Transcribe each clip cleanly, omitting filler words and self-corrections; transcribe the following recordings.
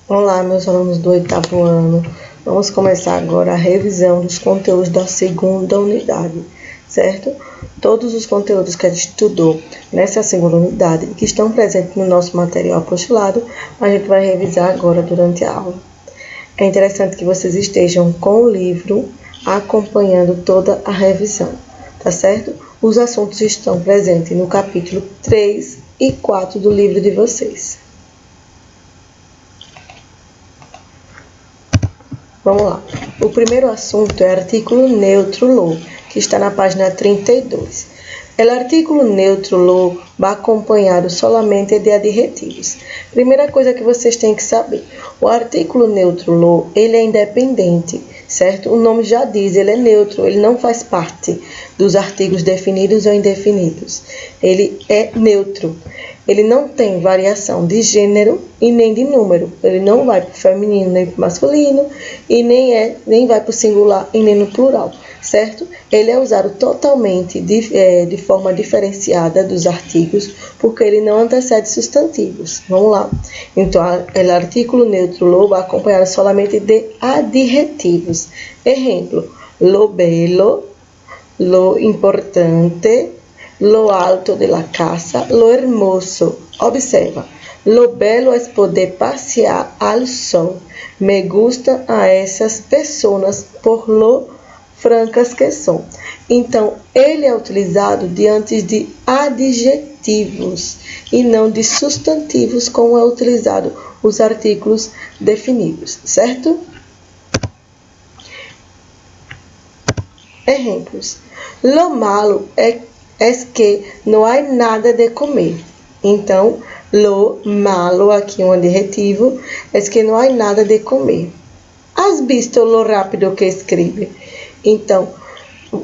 Olá, meus alunos do 8º ano. Vamos começar agora a revisão dos conteúdos da 2ª unidade, certo? Todos os conteúdos que a gente estudou nessa 2ª unidade e que estão presentes no nosso material apostolado, a gente vai revisar agora durante a aula. É interessante que vocês estejam com o livro acompanhando toda a revisão, tá certo? Os assuntos estão presentes no capítulo 3 e 4 do livro de vocês. Vamos lá. O primeiro assunto é artículo neutro lo, que está na página 32. O artículo neutro lo vai acompanhado solamente de adjetivos. Primeira coisa que vocês têm que saber, o artículo neutro lo, ele é independente, certo? O nome já diz, ele é neutro, ele não faz parte dos artigos definidos ou indefinidos. Ele é neutro. Ele não tem variação de gênero e nem de número. Ele não vai para o feminino nem para o masculino e nem vai para o singular e nem no plural, certo? Ele é usado totalmente de forma diferenciada dos artigos, porque ele não antecede substantivos. Vamos lá. Então, o artículo neutro lo vai acompanhado solamente de adjetivos. Exemplo, lo bello, lo importante, lo alto de la casa, lo hermoso. Observa. Lo bello es poder pasear al sol. Me gusta a essas pessoas por lo francas que são. Então, ele é utilizado diante de adjetivos e não de substantivos, como é utilizado os artículos definidos, certo? Exemplos. Lo malo é que não há nada de comer. Então, lo malo, aqui um adjetivo, é que não há nada de comer. Has visto lo rápido que escreve? Então,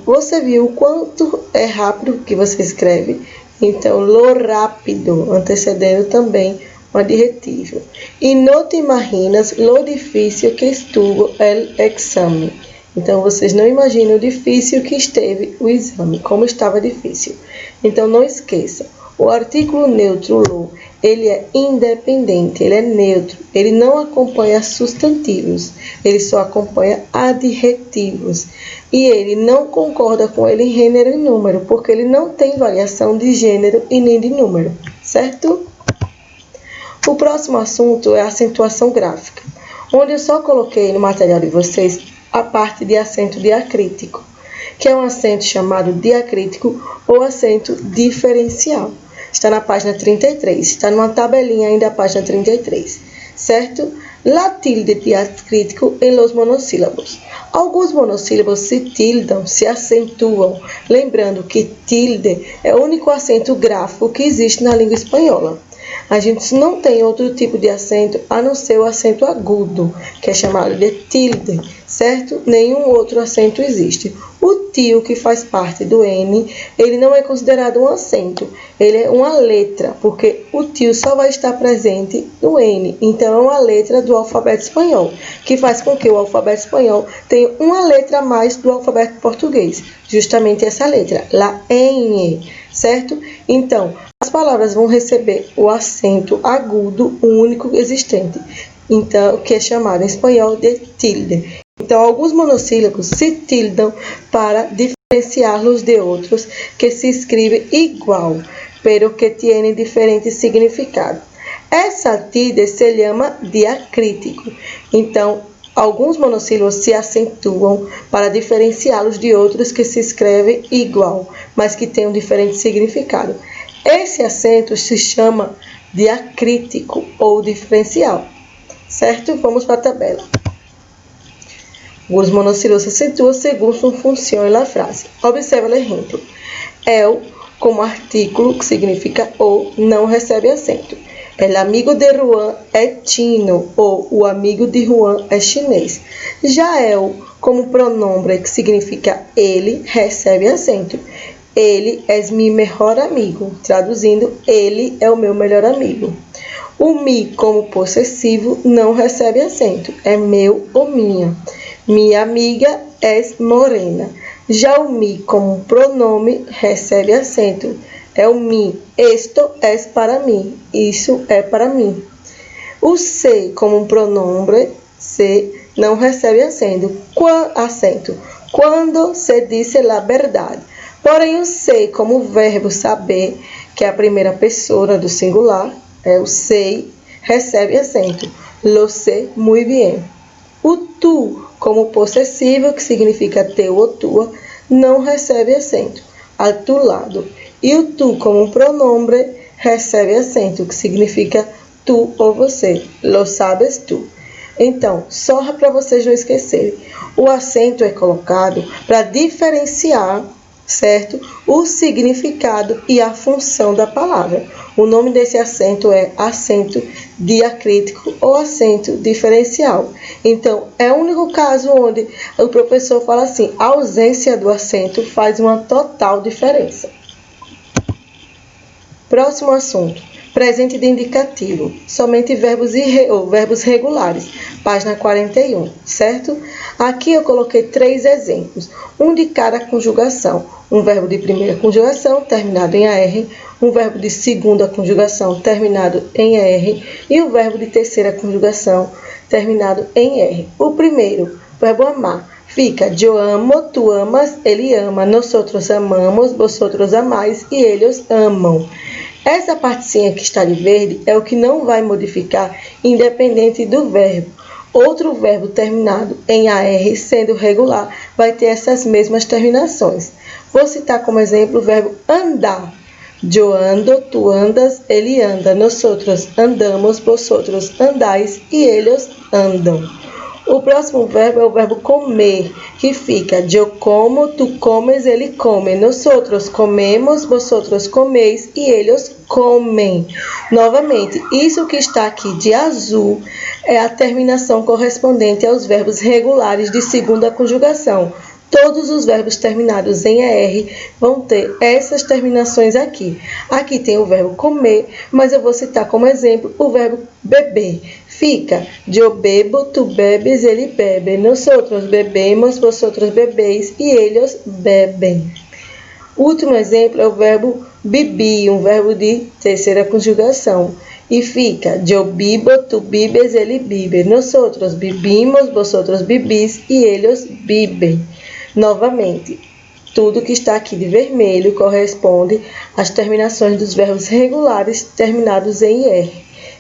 você viu o quanto é rápido que você escreve? Então, lo rápido, antecedendo também um adjetivo. E não te imaginas lo difícil que estuvo el exame. Então, vocês não imaginam o difícil que esteve o exame, como estava difícil. Então, não esqueça, o artículo neutro lo, ele é independente, ele é neutro, ele não acompanha substantivos, ele só acompanha adjetivos. E ele não concorda com ele em gênero e número, porque ele não tem variação de gênero e nem de número, certo? O próximo assunto é a acentuação gráfica, onde eu só coloquei no material de vocês a parte de acento diacrítico, que é um acento chamado diacrítico ou acento diferencial. Está na página 33, está numa tabelinha ainda a página 33, certo? La tilde diacrítico em los monossílabos. Alguns monossílabos se tildam, se acentuam, lembrando que tilde é o único acento gráfico que existe na língua espanhola. A gente não tem outro tipo de acento a não ser o acento agudo, que é chamado de tilde, certo? Nenhum outro acento existe. O tio, que faz parte do N, ele não é considerado um acento, ele é uma letra, porque o tio só vai estar presente no N. Então, é uma letra do alfabeto espanhol, que faz com que o alfabeto espanhol tenha uma letra a mais do alfabeto português, justamente essa letra, la N, certo? Então, as palavras vão receber o acento agudo único existente, então, que é chamado em espanhol de tilde. Então, alguns monossílabos se tildam para diferenciá-los de outros que se escrevem igual, pero que tienen diferente significado. Essa tilde se chama diacrítico. Então, alguns monossílabos se acentuam para diferenciá-los de outros que se escrevem igual, mas que têm um diferente significado. Esse acento se chama diacrítico ou diferencial, certo? Vamos para a tabela. Os monossílabos se acentuam segundo sua função na frase. Observe o exemplo. El, como artículo, que significa o, não recebe acento. El amigo de Juan é chino, ou o amigo de Juan é chinês. Já el, como pronome, que significa ele, recebe acento. Ele é meu melhor amigo. Traduzindo, ele é o meu melhor amigo. O mi, como possessivo, não recebe acento. É meu ou minha. Minha amiga é morena. Já o mi como pronome recebe acento. É o mi. Esto é para mim. Isso é para mim. O se como pronome se não recebe acento. Quando se diz a verdade. Porém, o se como verbo saber, que é a primeira pessoa do singular, é o sei, recebe acento. Lo sé muy bien. O tu como possessivo, que significa teu ou tua, não recebe acento. A tu lado. E o tu como pronome recebe acento, que significa tu ou você. Lo sabes tu. Então, só para vocês não esquecerem, o acento é colocado para diferenciar, certo? O significado e a função da palavra. O nome desse acento é acento diacrítico ou acento diferencial. Então, é o único caso onde o professor fala assim, a ausência do acento faz uma total diferença. Próximo assunto. Presente de indicativo, somente verbos regulares, página 41, certo? Aqui eu coloquei 3 exemplos, um de cada conjugação, um verbo de primeira conjugação terminado em AR, um verbo de segunda conjugação terminado em ER e um verbo de terceira conjugação terminado em R. O primeiro, verbo amar, fica eu amo, tu amas, ele ama, nós amamos, vosotros amais e eles amam. Essa partezinha que está de verde é o que não vai modificar, independente do verbo. Outro verbo terminado em AR, sendo regular, vai ter essas mesmas terminações. Vou citar como exemplo o verbo andar. Eu ando, tu andas, ele anda, nós andamos, vosotros andais e eles andam. O próximo verbo é o verbo comer, que fica eu como, tu comes, ele come. Nós comemos, vosotros comeis e eles comem. Novamente, isso que está aqui de azul é a terminação correspondente aos verbos regulares de segunda conjugação. Todos os verbos terminados em ER vão ter essas terminações aqui. Aqui tem o verbo comer, mas eu vou citar como exemplo o verbo beber. Fica, eu bebo, tu bebes, ele bebe. Nós bebemos, vosotros bebeis e eles bebem. O último exemplo é o verbo bebi, um verbo de terceira conjugação. E fica, eu bibo, tu bibes, ele bibe. Nós bebimos, vosotros bebis e eles bibem. Novamente, tudo que está aqui de vermelho corresponde às terminações dos verbos regulares terminados em IR.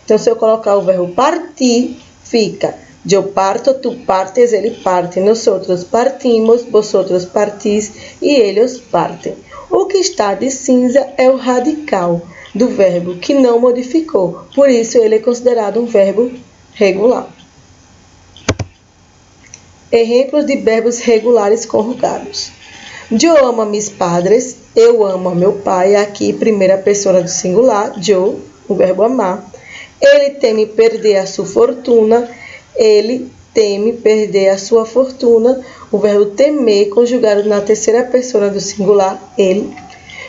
Então, se eu colocar o verbo partir, fica eu parto, tu partes, ele parte. Nós partimos, vosotros partis e eles partem. O que está de cinza é o radical do verbo, que não modificou. Por isso, ele é considerado um verbo regular. Exemplos de verbos regulares conjugados. Eu amo a mis padres, eu amo a meu pai. Aqui, primeira pessoa do singular, eu, o verbo amar. Ele teme perder a sua fortuna, ele teme perder a sua fortuna. O verbo temer, conjugado na terceira pessoa do singular, ele.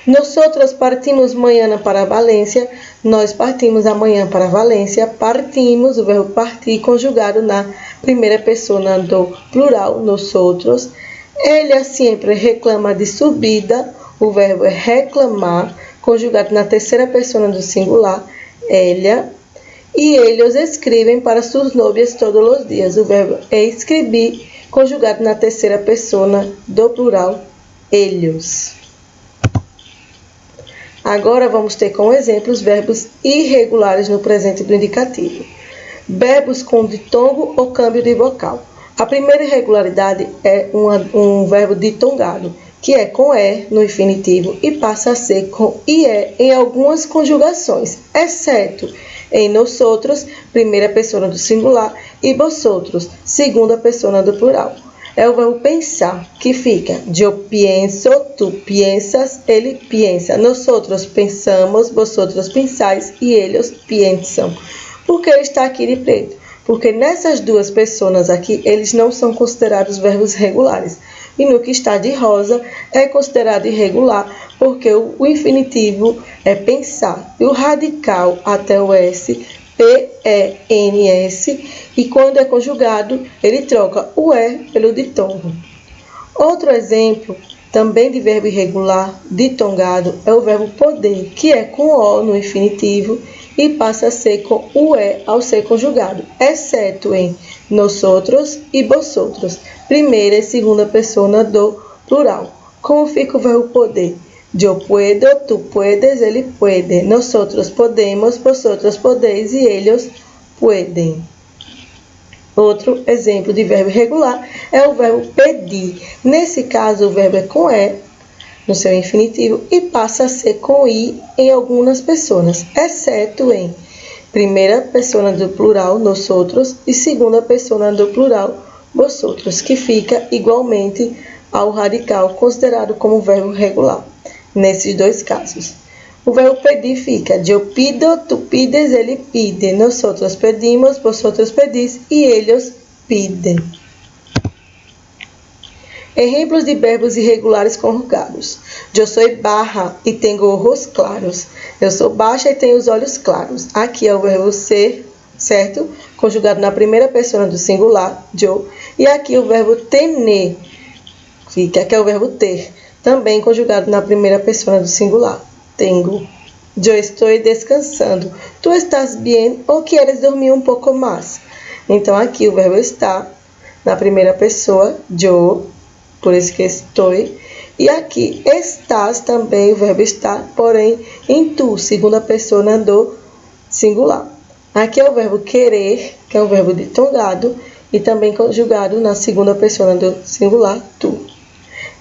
Nós partimos amanhã para Valência, nós partimos amanhã para Valência, partimos, o verbo partir, conjugado na primeira pessoa do plural, nós. Ela sempre reclama de subida, o verbo é reclamar, conjugado na terceira pessoa do singular, ela. E eles escrevem para suas novias todos os dias, o verbo é escrever, conjugado na terceira pessoa do plural, eles. Agora vamos ter como exemplo os verbos irregulares no presente do indicativo. Verbos com ditongo ou câmbio de vocal. A primeira irregularidade é um verbo ditongado, que é com E no infinitivo e passa a ser com IE em algumas conjugações, exceto em nós, primeira pessoa do singular, e vosotros, segunda pessoa do plural. É o verbo pensar, que fica eu pienso, tu piensas, ele piensa. Nós pensamos, vosotros pensais e eles pensam. Por que ele está aqui de preto? Porque nessas duas pessoas aqui, eles não são considerados verbos regulares. E no que está de rosa, é considerado irregular, porque o infinitivo é pensar. E o radical até o S P-E-N-S, e quando é conjugado, ele troca o E pelo ditongo. Outro exemplo, também de verbo irregular ditongado, é o verbo poder, que é com O no infinitivo e passa a ser com o E ao ser conjugado, exceto em nosotros e vosotros, primeira e segunda pessoa do plural. Como fica o verbo poder? Eu puedo, tu puedes, ele puede. Nosotros podemos, vosotros podeis e eles pueden. Outro exemplo de verbo irregular é o verbo pedir. Nesse caso, o verbo é com E no seu infinitivo e passa a ser com I em algumas pessoas, exceto em primeira pessoa do plural, nosotros, e segunda pessoa do plural, vosotros, que fica igualmente ao radical considerado como verbo regular. Nesses dois casos, o verbo pedir fica eu pido, tu pides, ele pide. Nosotros pedimos, vosotros pedis e eles pidem. Exemplos de verbos irregulares conjugados. Eu sou barra e tenho ojos claros. Eu sou baixa e tenho os olhos claros. Aqui é o verbo ser, certo? Conjugado na primeira pessoa do singular, eu. E aqui o verbo tener, fica, que é o verbo ter, também conjugado na primeira pessoa do singular, tenho. Eu estou descansando. Tu estás bem ou queres dormir um pouco mais? Então, aqui o verbo está na primeira pessoa, eu, por isso que estou. E aqui, estás também, o verbo está, porém, em tu, segunda pessoa do singular. Aqui é o verbo querer, que é um verbo ditongado, e também conjugado na segunda pessoa do singular, tu.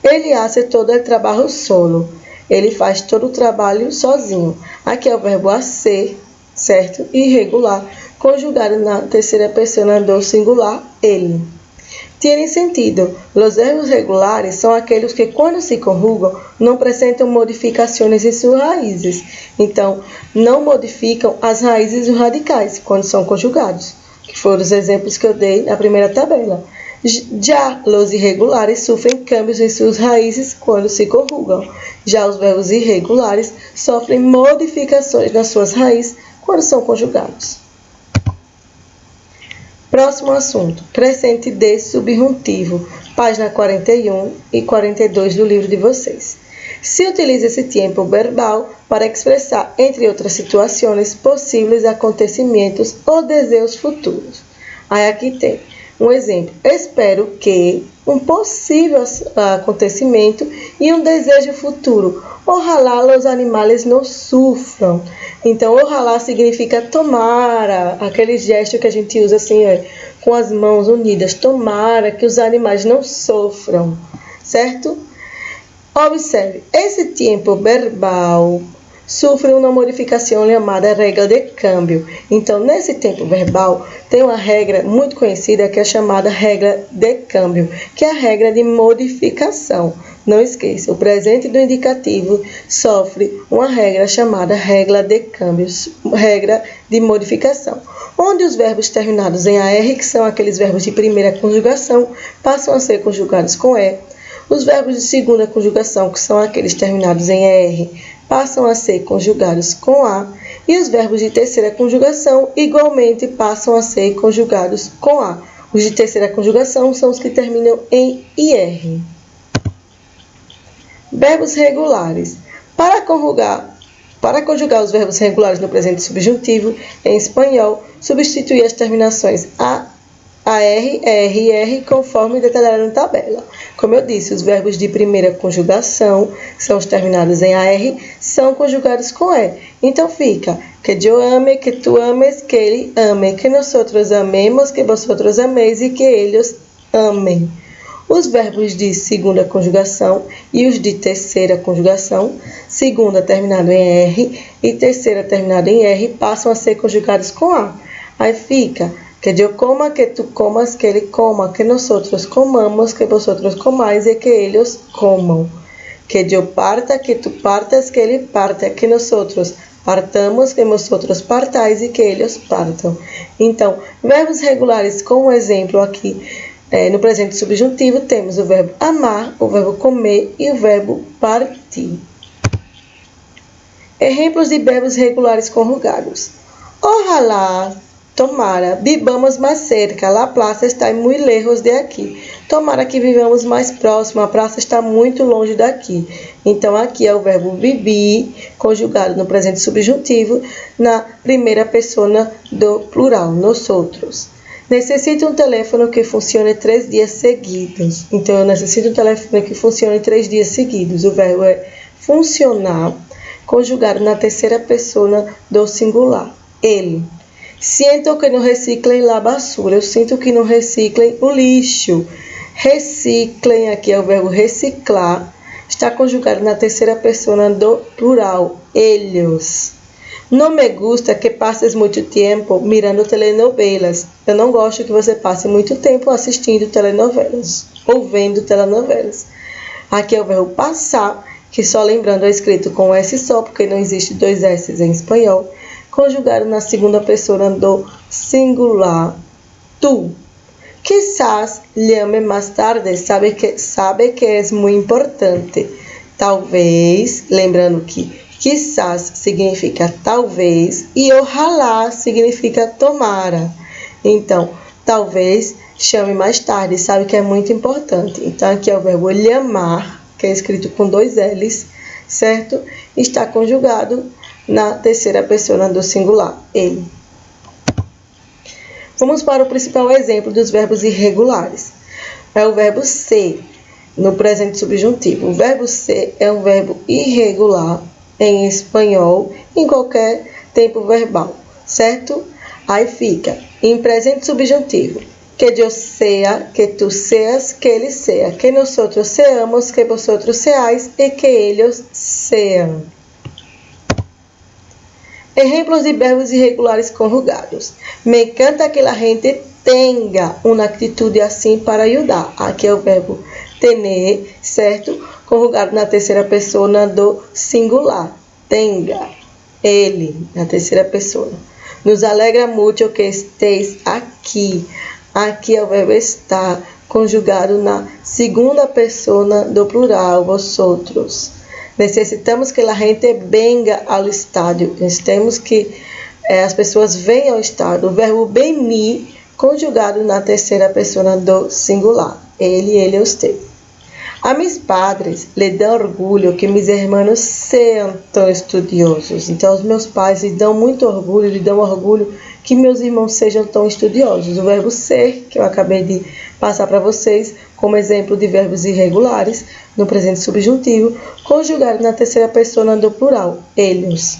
Ele hace todo o trabalho solo. Ele faz todo o trabalho sozinho. Aqui é o verbo hacer, certo? Irregular, conjugado na terceira pessoa do singular, ele. Tiene sentido. Os verbos regulares são aqueles que, quando se conjugam, não apresentam modificações em suas raízes. Então, não modificam as raízes dos radicais quando são conjugados, que foram os exemplos que eu dei na primeira tabela. Já os irregulares sofrem cambios em suas raízes quando se conjugam. Já os verbos irregulares sofrem modificações nas suas raízes quando são conjugados. Próximo assunto, presente de subjuntivo, página 41 e 42 do livro de vocês. Se utiliza esse tempo verbal para expressar, entre outras situações, possíveis acontecimentos ou desejos futuros. Aí aqui tem um exemplo. Espero que um possível acontecimento e um desejo futuro. Ojalá os animais não sofram. Então, ojalá significa tomara, aquele gesto que a gente usa assim, com as mãos unidas. Tomara que os animais não sofram, certo? Observe, esse tempo verbal sofre uma modificação chamada regra de câmbio. Então, nesse tempo verbal, tem uma regra muito conhecida que é chamada regra de câmbio, que é a regra de modificação. Não esqueça, o presente do indicativo sofre uma regra chamada regra de câmbio, regra de modificação, onde os verbos terminados em AR, que são aqueles verbos de primeira conjugação, passam a ser conjugados com E. Os verbos de segunda conjugação, que são aqueles terminados em ER, passam a ser conjugados com A, e os verbos de terceira conjugação igualmente passam a ser conjugados com A. Os de terceira conjugação são os que terminam em IR. Verbos regulares. Para conjugar os verbos regulares no presente subjuntivo, em espanhol, substituir as terminações AR, ER e R conforme detalhado na tabela. Como eu disse, os verbos de primeira conjugação, que são os terminados em AR, são conjugados com E. Então fica que eu ame, que tu ames, que ele ame, que nosotros amemos, que vosotros ameis e que eles amem. Os verbos de segunda conjugação e os de terceira conjugação, segunda terminado em R e terceira terminado em R, passam a ser conjugados com A. Aí fica que eu coma, que tu comas, que ele coma, que nosotros comamos, que vosotros comais e que eles comam. Que eu parta, que tu partas, que ele parta, que nosotros partamos, que vosotros partais e que eles partam. Então, verbos regulares como exemplo aqui, no presente subjuntivo, temos o verbo amar, o verbo comer e o verbo partir. Exemplos de verbos regulares conjugados. Ojalá, tomara, vivamos mais cerca. La plaza está muito lejos de aqui. Tomara que vivamos mais próximo. A praça está muito longe daqui. Então, aqui é o verbo vivir, conjugado no presente subjuntivo, na primeira pessoa do plural, nós outros. Necessito um telefone que funcione 3 dias seguidos. Então, eu necessito um telefone que funcione 3 dias seguidos. O verbo é funcionar, conjugado na terceira pessoa do singular. Ele. Sinto que não reciclem la basura. Eu sinto que não reciclem o lixo. Reciclem, aqui é o verbo reciclar, está conjugado na terceira pessoa do plural, eles. Não me gusta que passes muito tempo mirando telenovelas. Eu não gosto que você passe muito tempo assistindo telenovelas ou vendo telenovelas. Aqui é o verbo passar, que só lembrando é escrito com S só, porque não existe 2 S em espanhol, conjugado na segunda pessoa do singular, tu. Quizás llame mais tarde, sabe que é muito importante. Talvez, lembrando que quizás significa talvez e ojalá significa tomara. Então, talvez chame mais tarde, sabe que é muito importante. Então, aqui é o verbo llamar, que é escrito com 2 L's, certo? Está conjugado na terceira pessoa do singular, ele. Vamos para o principal exemplo dos verbos irregulares. É o verbo ser, no presente subjuntivo. O verbo ser é um verbo irregular em espanhol, em qualquer tempo verbal, certo? Aí fica, em presente subjuntivo, que eu sea, que tu seas, que ele sea, que nosotros seamos, que vosotros seáis e que ellos sean. Exemplos de verbos irregulares conjugados. Me encanta que a gente tenha uma atitude assim para ajudar. Aqui é o verbo tener, certo? Conjugado na terceira pessoa do singular. Tenga, ele, na terceira pessoa. Nos alegra muito que esteis aqui. Aqui é o verbo estar, conjugado na segunda pessoa do plural, vosotros. Necessitamos que a gente venga ao estádio. Necessitamos que as pessoas venham ao estádio. O verbo venir, conjugado na terceira pessoa do singular. Ele, usted. A mis padres lhe dão orgulho que mis hermanos sejam tão estudiosos. Então, os meus pais lhe dão muito orgulho, lhe dão orgulho que meus irmãos sejam tão estudiosos. O verbo ser, que eu acabei de passar para vocês, como exemplo de verbos irregulares, no presente subjuntivo, conjugado na terceira pessoa do plural, eles.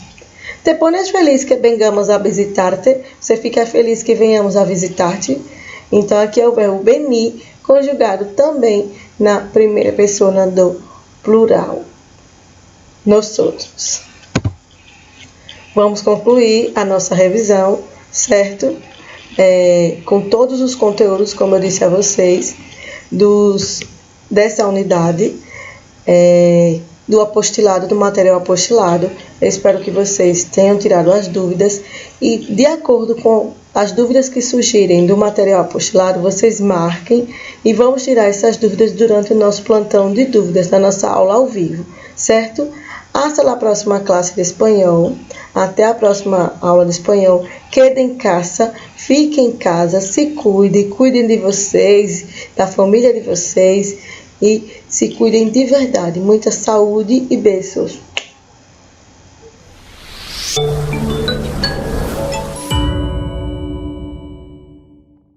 Te pones feliz que vengamos a visitar-te? Você fica feliz que venhamos a visitar-te? Então, aqui é o verbo venir, conjugado também na primeira pessoa do plural, nós outros. Vamos concluir a nossa revisão, certo? Com todos os conteúdos, como eu disse a vocês, dessa unidade, do apostilado, do material apostilado. Eu espero que vocês tenham tirado as dúvidas e, de acordo com as dúvidas que surgirem do material apostilado, vocês marquem e vamos tirar essas dúvidas durante o nosso plantão de dúvidas, na nossa aula ao vivo, certo? Hasta a próxima classe de espanhol. Até a próxima aula de espanhol. Quedem em casa, fiquem em casa, se cuidem de vocês, da família de vocês e se cuidem de verdade. Muita saúde e beijos.